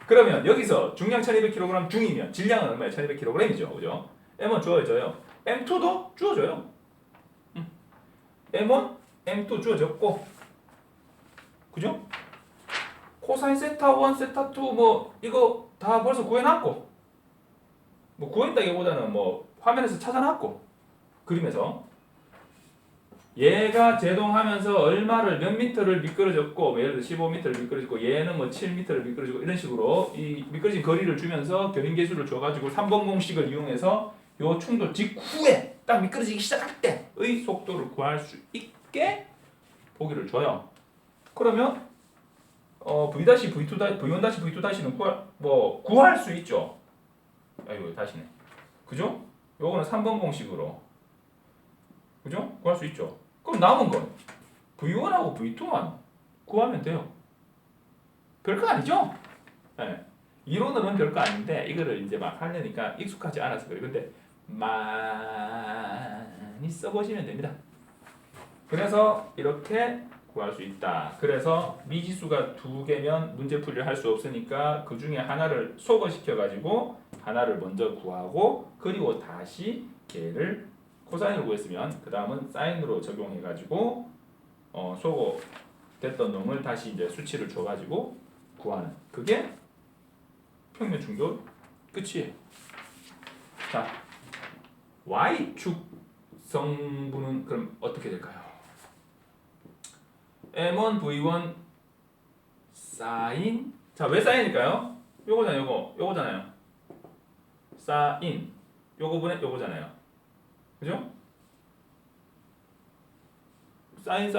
그러면 여기서 중량 1200kg 중이면 질량은 얼마예요? 1200kg이죠. 그죠? M1 주어져요. M2도 주어져요. M1, M2 주어졌고 그죠? 코사인 세타 1, 세타 2 뭐 이거 다 벌써 구해놨고 뭐 구했다기보다는 뭐 화면에서 찾아놨고 그림에서 얘가 제동하면서 얼마를 몇 미터를 미끄러졌고 뭐 예를 들어 15m를 미끄러졌고 얘는 뭐 7m를 미끄러지고 이런 식으로 이 미끄러진 거리를 주면서 견인계수를 줘가지고 3번 공식을 이용해서 요 충돌 직후에 딱 미끄러지기 시작할 때의 속도를 구할 수 있게 보기를 줘요. 그러면 V-V2, V1-V2-는 구할 수 있죠. 아이고 다시네. 그죠? 요거는 3번 공식으로 그죠? 구할 수 있죠. 그럼 남은 건 V1하고 V2만 구하면 돼요. 별거 아니죠? 네. 이론으로는 별거 아닌데 이거를 이제 막 하려니까 익숙하지 않아서 그래요. 근데 많이 써보시면 됩니다. 그래서 이렇게 구할 수 있다. 그래서 미지수가 두 개면 문제풀이를 할 수 없으니까 그 중에 하나를 소거시켜 가지고 하나를 먼저 구하고 그리고 다시 걔를 코사인을 구했으면 그 다음은 사인으로 적용해 가지고 소거됐던 놈을 다시 이제 수치를 줘 가지고 구하는 그게 평면 충돌 끝이에요. 자, y축 성분은 그럼 어떻게 될까요? M1 V1 사인 자, 왜 사인일까요? 요거잖아요. 사인 요거분의 요거잖아요. 그죠? 사인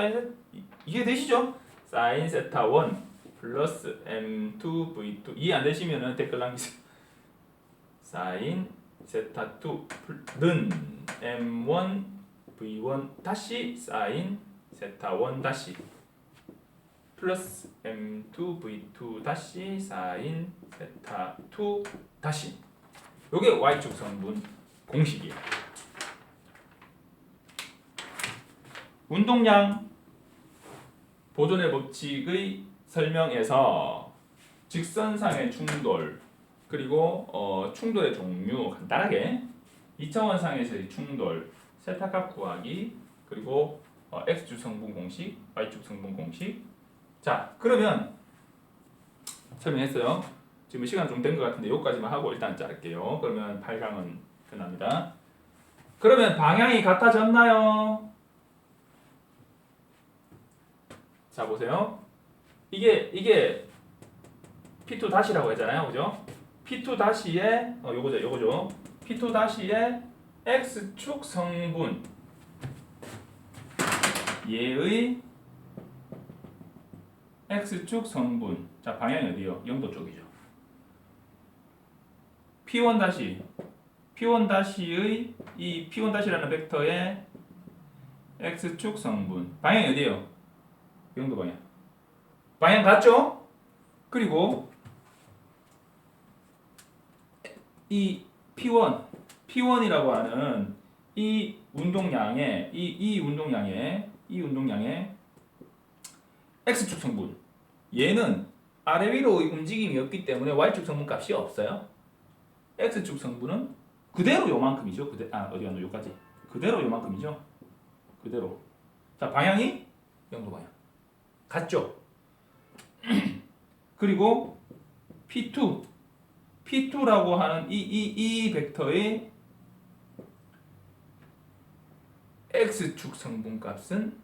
이해 되시죠? 사인 세타 1 플러스 M2 V2 이해 안 되시면은 댓글 남기세요. 사인 세타 2는 M1 V1 다시 사인 세타 1 다시 플러스 M2 V2 다시 사인 세타 2 다시 요게 Y축 성분 공식이에요. 운동량 보존의 법칙의 설명에서 직선상의 충돌 그리고 충돌의 종류 간단하게 2차원상에서의 충돌 세타값 구하기 그리고 X축 성분 공식 Y축 성분 공식 자 그러면 설명했어요. 지금 시간 좀 된 것 같은데 여기까지만 하고 일단 자를게요. 그러면 8강은 끝납니다. 그러면 방향이 같아졌나요? 자 보세요. 이게 P2 다시라고 했잖아요, 그죠? P2 다시에 요거죠. P2 다시에 X축 성분 얘의 X축 성분 자 방향이 어디요? 0도 쪽이죠. P1 다시의 이 P1 다시라는 벡터의 X축 성분 방향이 어디요? 0도 방향 같죠? 그리고 이 P1이라고 하는 이 운동량의 이 운동량의 X축 성분 얘는 아래 위로 움직임이 없기 때문에 Y축 성분 값이 없어요. X축 성분은 그대로 요만큼이죠. 어디 갔노? 여기까지. 그대로 요만큼이죠. 그대로. 자, 방향이 0도 방향. 같죠? 그리고 P2라고 하는 이 벡터의 X축 성분 값은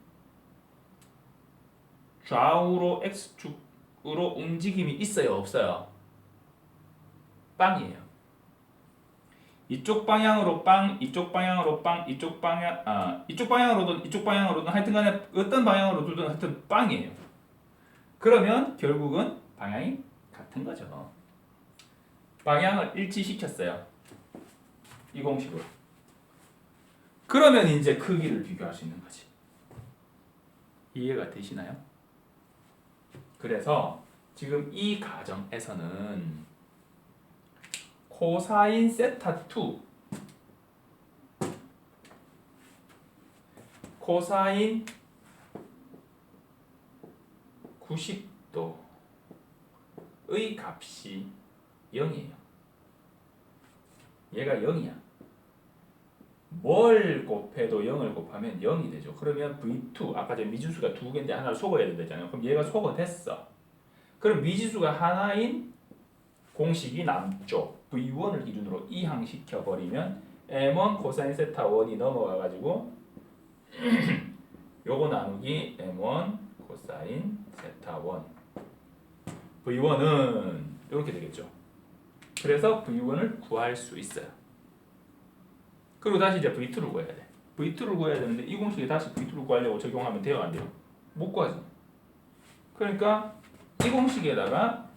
좌우로 X축으로 움직임이 있어요, 없어요? 빵이에요. 이쪽 방향으로 빵, 이쪽 방향으로 빵, 이쪽 방향으로든 하여튼간에 어떤 방향으로 두든 하여튼 빵이에요. 그러면 결국은 방향이 같은 거죠. 방향을 일치시켰어요. 이 공식으로. 그러면 이제 크기를 비교할 수 있는 거지. 이해가 되시나요? 그래서 지금 이 가정에서는 코사인 세타 2 코사인 90도의 값이 0이에요. 얘가 0이야. 뭘 곱해도 0을 곱하면 0이 되죠. 그러면 V2 아까 전 미지수가 두 개인데 하나를 소거해야 되잖아요. 그럼 얘가 소거됐어. 그럼 미지수가 하나인 공식이 남죠. V1을 기준으로 이항시켜 버리면 M1 코사인 세타 1이 넘어가 가지고 요거 나누기 m1 코사인 세타 1 v1은 이렇게 되겠죠. 그래서 v1을 구할 수 있어요. 그리고 다시 이제 v2를 구해야 돼. v2를 구해야 되는데 이 공식에 다시 v2를 구하려고 적용하면 돼요, 안 돼요? 못 구하지. 그러니까 이 공식에다가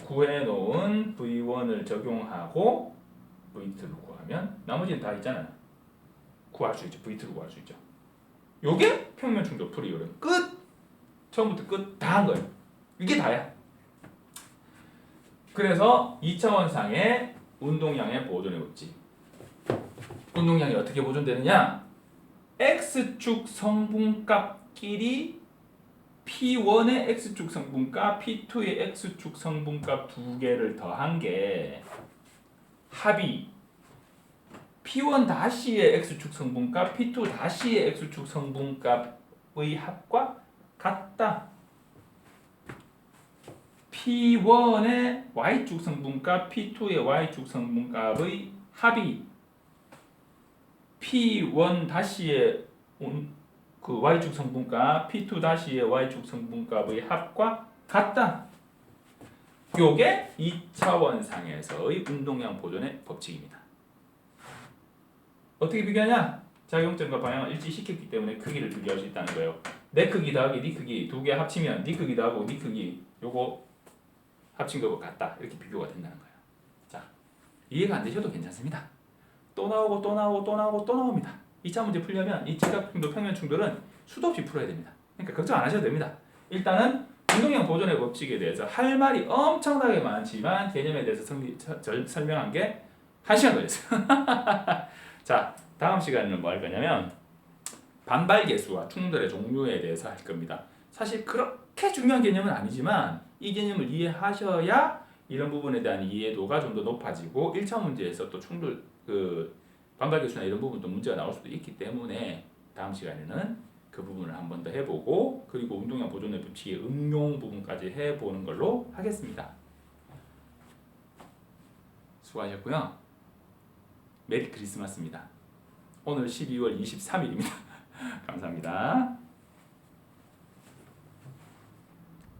구해놓은 v1을 적용하고 v2를 구하면 나머지는 다 있잖아요. 구할 수 있죠. v2를 구할 수 있죠. 요게 평면 충돌 풀이 요령 끝! 처음부터 끝 다 한 거예요. 이게 다야. 그래서 2차원상의 운동량의 보존의 법칙. 운동량이 어떻게 보존되느냐? x축 성분값끼리 P1의 x축 성분값, P2의 x축 성분값 두 개를 더한 게 합이 P1-의 x축 성분값, P2-의 x축 성분값의 합과 같다. P1의 y축 성분값, P2의 y축 성분값의 합이 P1-의 그 y축 성분값, P2-의 y축 성분값의 합과 같다. 요게 2차원상에서의 운동량 보존의 법칙입니다. 어떻게 비교하냐? 작용점과 방향을 일치시켰기 때문에 크기를 비교할 수 있다는 거예요. 내 크기 더하기 네 크기 두 개 합치면 네 크기 더하고 네 크기 요거 합친 거하고 같다. 이렇게 비교가 된다는 거예요. 자, 이해가 안 되셔도 괜찮습니다. 또 나오고 또 나오고 또 나오고 또 나옵니다. 2차 문제 풀려면 이 지각충돌, 평면 충돌은 수도 없이 풀어야 됩니다. 그러니까 걱정 안 하셔도 됩니다. 일단은 운동량 보존의 법칙에 대해서 할 말이 엄청나게 많지만 개념에 대해서 설명한 게 1시간 걸렸어요. 자, 다음 시간에는 뭐 할 거냐면 반발계수와 충돌의 종류에 대해서 할 겁니다. 사실 그렇게 중요한 개념은 아니지만 이 개념을 이해하셔야 이런 부분에 대한 이해도가 좀 더 높아지고 1차 문제에서 또 충돌 반발계수나 이런 부분도 문제가 나올 수도 있기 때문에 다음 시간에는 그 부분을 한 번 더 해보고 그리고 운동량 보존의 법칙의 응용 부분까지 해보는 걸로 하겠습니다. 수고하셨고요. 메리 크리스마스입니다. 오늘 12월 23일입니다. 감사합니다.